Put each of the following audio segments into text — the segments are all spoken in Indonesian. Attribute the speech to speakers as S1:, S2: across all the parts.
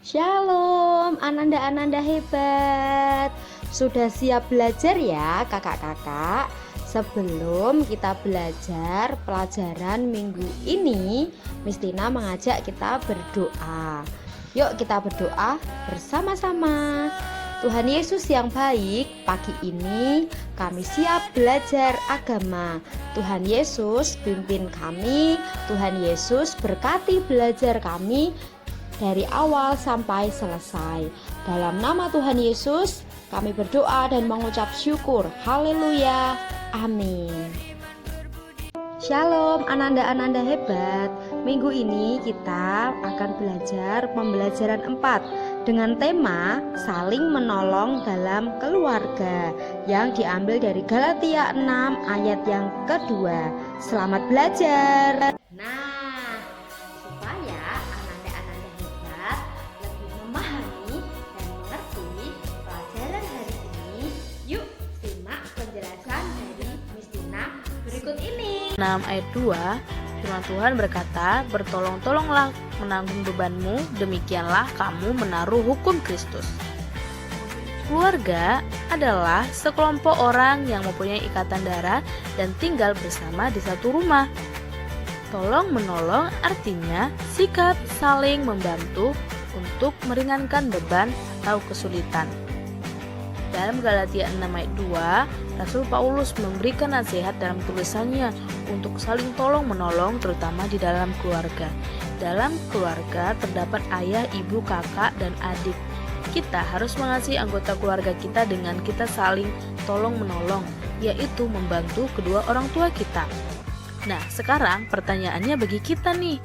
S1: Shalom, ananda-ananda hebat. Sudah siap belajar ya kakak-kakak? Sebelum kita belajar pelajaran minggu ini, Miss Tina mengajak kita berdoa. Yuk kita berdoa bersama-sama. Tuhan Yesus yang baik, pagi ini kami siap belajar agama. Tuhan Yesus pimpin kami, Tuhan Yesus berkati belajar kami dari awal sampai selesai. Dalam nama Tuhan Yesus kami berdoa dan mengucap syukur. Haleluya, amin. Shalom ananda-ananda hebat. Minggu ini kita akan belajar pembelajaran 4 dengan tema saling menolong dalam keluarga yang diambil dari Galatia 6 ayat yang kedua. Selamat belajar. Nah, supaya ananda-ananda hebat lebih memahami dan mengerti pelajaran hari ini, yuk simak penjelasan dari Miss Tina berikut ini.
S2: 6 ayat 2, firman Tuhan berkata, "Bertolong-tolonglah menanggung bebanmu, demikianlah kamu menaruh hukum Kristus." Keluarga adalah sekelompok orang yang mempunyai ikatan darah dan tinggal bersama di satu rumah. Tolong-menolong artinya sikap saling membantu untuk meringankan beban atau kesulitan. Dalam Galatia 6 ayat 2, Rasul Paulus memberikan nasihat dalam tulisannya untuk saling tolong-menolong terutama di dalam keluarga. Dalam keluarga terdapat ayah, ibu, kakak, dan adik. Kita harus mengasihi anggota keluarga kita dengan kita saling tolong-menolong, yaitu membantu kedua orang tua kita. Nah, sekarang pertanyaannya bagi kita nih,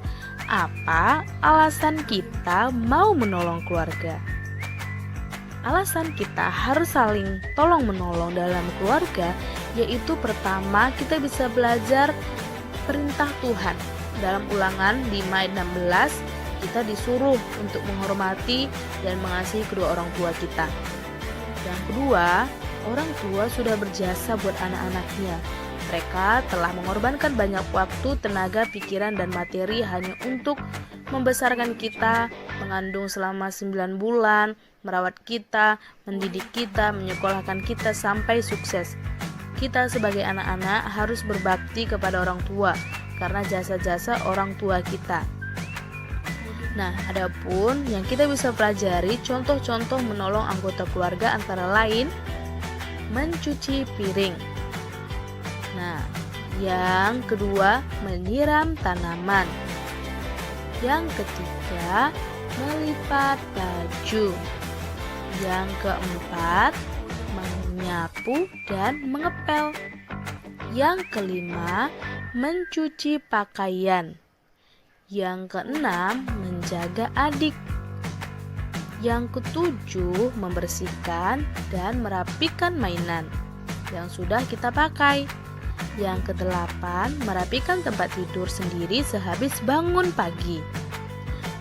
S2: apa alasan kita mau menolong keluarga? Alasan kita harus saling tolong-menolong dalam keluarga, yaitu pertama kita bisa belajar perintah Tuhan. Dalam Ulangan 5 ayat 16, kita disuruh untuk menghormati dan mengasihi kedua orang tua kita. Yang kedua, orang tua sudah berjasa buat anak-anaknya. Mereka telah mengorbankan banyak waktu, tenaga, pikiran, dan materi hanya untuk membesarkan kita, mengandung selama 9 bulan, merawat kita, mendidik kita, menyekolahkan kita sampai sukses. Kita sebagai anak-anak harus berbakti kepada orang tua karena jasa-jasa orang tua kita. Nah, adapun yang kita bisa pelajari contoh-contoh menolong anggota keluarga antara lain mencuci piring. Nah, yang kedua menyiram tanaman. Yang ketiga melipat baju. Yang keempat menyapu dan mengepel. Yang kelima mencuci pakaian. Yang keenam menjaga adik. Yang ketujuh membersihkan dan merapikan mainan yang sudah kita pakai. Yang kedelapan merapikan tempat tidur sendiri sehabis bangun pagi.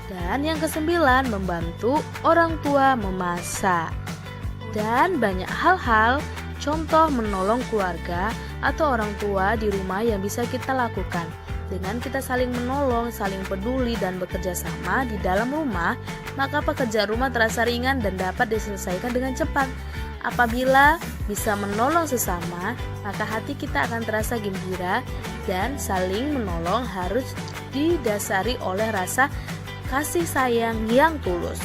S2: Dan yang kesembilan membantu orang tua memasak. Dan banyak hal-hal contoh menolong keluarga atau orang tua di rumah yang bisa kita lakukan. Dengan kita saling menolong, saling peduli dan bekerja sama di dalam rumah, maka pekerjaan rumah terasa ringan dan dapat diselesaikan dengan cepat. Apabila bisa menolong sesama, maka hati kita akan terasa gembira dan saling menolong harus didasari oleh rasa kasih sayang yang tulus.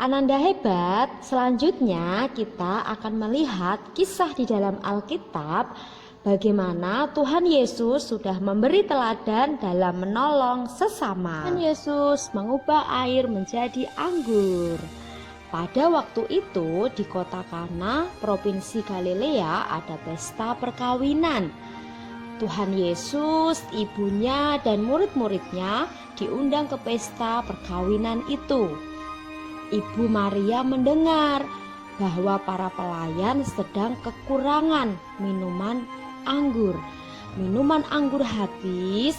S1: Ananda hebat, selanjutnya kita akan melihat kisah di dalam Alkitab bagaimana Tuhan Yesus sudah memberi teladan dalam menolong sesama. Tuhan Yesus mengubah air menjadi anggur. Pada waktu itu di kota Kana, provinsi Galilea ada pesta perkawinan. Tuhan Yesus, ibunya dan murid-muridnya diundang ke pesta perkawinan itu. Ibu Maria mendengar bahwa para pelayan sedang kekurangan minuman anggur. Minuman anggur habis,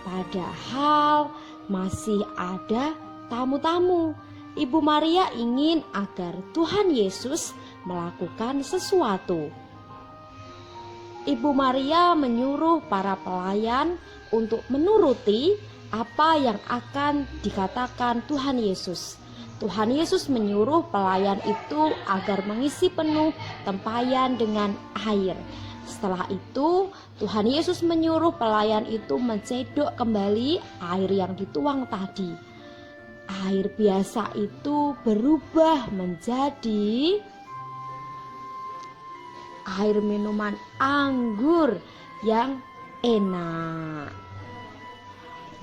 S1: padahal masih ada tamu-tamu. Ibu Maria ingin agar Tuhan Yesus melakukan sesuatu. Ibu Maria menyuruh para pelayan untuk menuruti apa yang akan dikatakan Tuhan Yesus. Tuhan Yesus menyuruh pelayan itu agar mengisi penuh tempayan dengan air. Setelah itu, Tuhan Yesus menyuruh pelayan itu mencedok kembali air yang dituang tadi. Air biasa itu berubah menjadi air minuman anggur yang enak.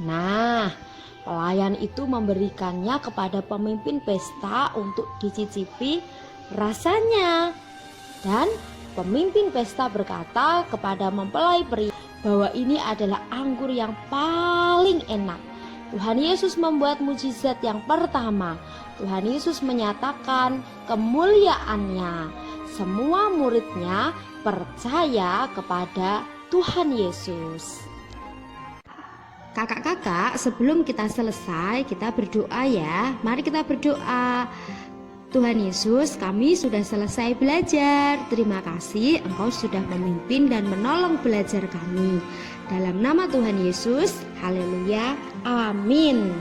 S1: Nah, pelayan itu memberikannya kepada pemimpin pesta untuk dicicipi rasanya. Dan pemimpin pesta berkata kepada mempelai pria bahwa ini adalah anggur yang paling enak. Tuhan Yesus membuat mukjizat yang pertama. Tuhan Yesus menyatakan kemuliaannya. Semua muridnya percaya kepada Tuhan Yesus. Kakak-kakak, sebelum kita selesai, kita berdoa ya. Mari kita berdoa. Tuhan Yesus, kami sudah selesai belajar. Terima kasih Engkau sudah memimpin dan menolong belajar kami. Dalam nama Tuhan Yesus, haleluya, amin.